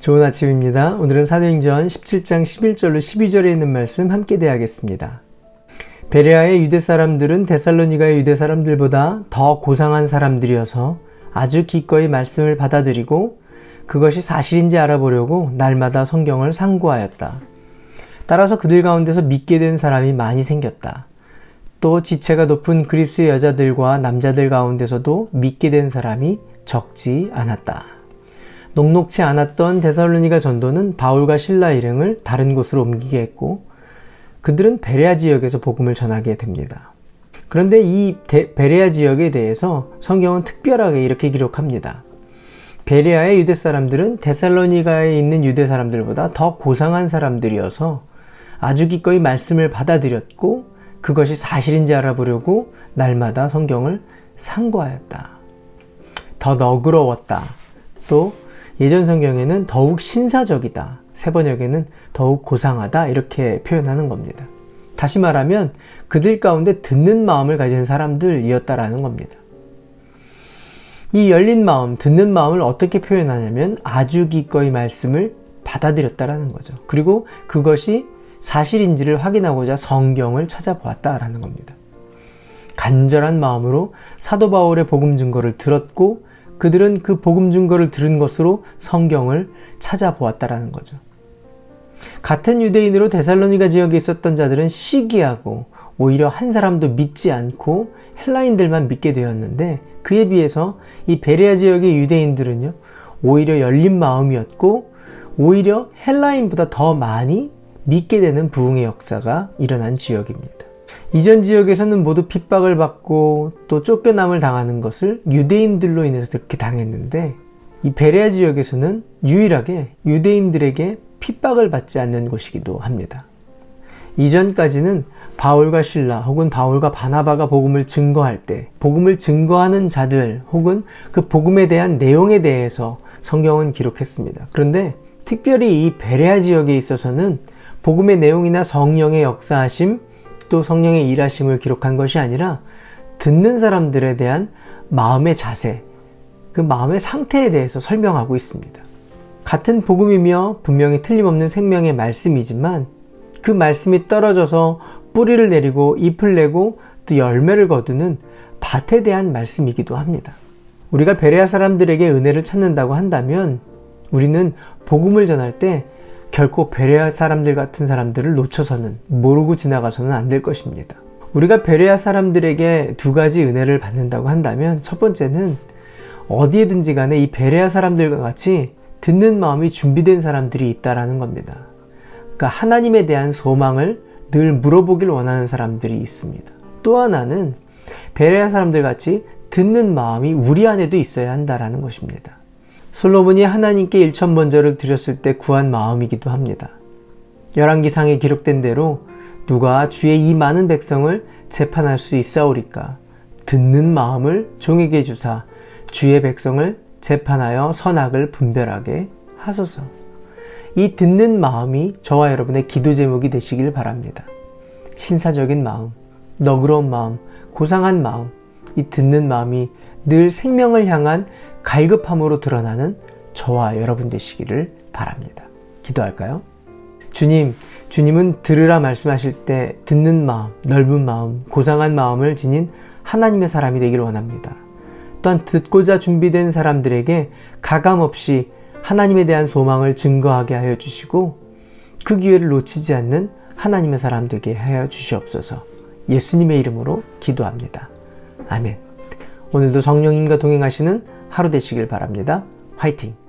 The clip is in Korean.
좋은 아침입니다. 오늘은 사도행전 17장 11절로 12절에 있는 말씀 함께 대하겠습니다. 베레아의 유대 사람들은 데살로니가의 유대 사람들보다 더 고상한 사람들이어서 아주 기꺼이 말씀을 받아들이고 그것이 사실인지 알아보려고 날마다 성경을 상고하였다. 따라서 그들 가운데서 믿게 된 사람이 많이 생겼다. 또 지체가 높은 그리스의 여자들과 남자들 가운데서도 믿게 된 사람이 적지 않았다. 녹록치 않았던 데살로니가 전도는 바울과 실라 일행을 다른 곳으로 옮기게 했고 그들은 베레아 지역에서 복음을 전하게 됩니다. 그런데 이 베레아 지역에 대해서 성경은 특별하게 이렇게 기록합니다. 베레아의 유대 사람들은 데살로니가에 있는 유대 사람들보다 더 고상한 사람들이어서 아주 기꺼이 말씀을 받아들였고 그것이 사실인지 알아보려고 날마다 성경을 상고하였다. 더 너그러웠다. 또 예전 성경에는 더욱 신사적이다. 새 번역에는 더욱 고상하다. 이렇게 표현하는 겁니다. 다시 말하면 그들 가운데 듣는 마음을 가진 사람들이었다라는 겁니다. 이 열린 마음, 듣는 마음을 어떻게 표현하냐면 아주 기꺼이 말씀을 받아들였다라는 거죠. 그리고 그것이 사실인지를 확인하고자 성경을 찾아보았다라는 겁니다. 간절한 마음으로 사도 바울의 복음 증거를 들었고 그들은 그 복음 증거를 들은 것으로 성경을 찾아보았다라는 거죠. 같은 유대인으로 데살로니가 지역에 있었던 자들은 시기하고 오히려 한 사람도 믿지 않고 헬라인들만 믿게 되었는데 그에 비해서 이 베레아 지역의 유대인들은요 오히려 열린 마음이었고 오히려 헬라인보다 더 많이 믿게 되는 부흥의 역사가 일어난 지역입니다. 이전 지역에서는 모두 핍박을 받고 또 쫓겨남을 당하는 것을 유대인들로 인해서 그렇게 당했는데 이 베레아 지역에서는 유일하게 유대인들에게 핍박을 받지 않는 곳이기도 합니다. 이전까지는 바울과 실라 혹은 바울과 바나바가 복음을 증거할 때 복음을 증거하는 자들 혹은 그 복음에 대한 내용에 대해서 성경은 기록했습니다. 그런데 특별히 이 베레아 지역에 있어서는 복음의 내용이나 성령의 역사하심 또 성령의 일하심을 기록한 것이 아니라 듣는 사람들에 대한 마음의 자세, 그 마음의 상태에 대해서 설명하고 있습니다. 같은 복음이며 분명히 틀림없는 생명의 말씀이지만 그 말씀이 떨어져서 뿌리를 내리고 잎을 내고 또 열매를 거두는 밭에 대한 말씀이기도 합니다. 우리가 베레아 사람들에게 은혜를 찾는다고 한다면 우리는 복음을 전할 때 결코 베레아 사람들 같은 사람들을 놓쳐서는 모르고 지나가서는 안 될 것입니다. 우리가 베레아 사람들에게 두 가지 은혜를 받는다고 한다면 첫 번째는 어디에든지 간에 이 베레아 사람들과 같이 듣는 마음이 준비된 사람들이 있다라는 겁니다. 그러니까 하나님에 대한 소망을 늘 물어보길 원하는 사람들이 있습니다. 또 하나는 베레아 사람들 같이 듣는 마음이 우리 안에도 있어야 한다라는 것입니다. 솔로몬이 하나님께 1,000번제를 드렸을 때 구한 마음이기도 합니다. 열왕기상에 기록된 대로 누가 주의 이 많은 백성을 재판할 수 있사오리까 듣는 마음을 종에게 주사 주의 백성을 재판하여 선악을 분별하게 하소서. 이 듣는 마음이 저와 여러분의 기도 제목이 되시길 바랍니다. 신사적인 마음, 너그러운 마음, 고상한 마음, 이 듣는 마음이 늘 생명을 향한 갈급함으로 드러나는 저와 여러분 되시기를 바랍니다. 기도할까요? 주님은 들으라 말씀하실 때 듣는 마음, 넓은 마음, 고상한 마음을 지닌 하나님의 사람이 되기를 원합니다. 또한 듣고자 준비된 사람들에게 가감없이 하나님에 대한 소망을 증거하게 하여 주시고 그 기회를 놓치지 않는 하나님의 사람 되게 하여 주시옵소서. 예수님의 이름으로 기도합니다. 아멘. 오늘도 성령님과 동행하시는 하루 되시길 바랍니다. 화이팅!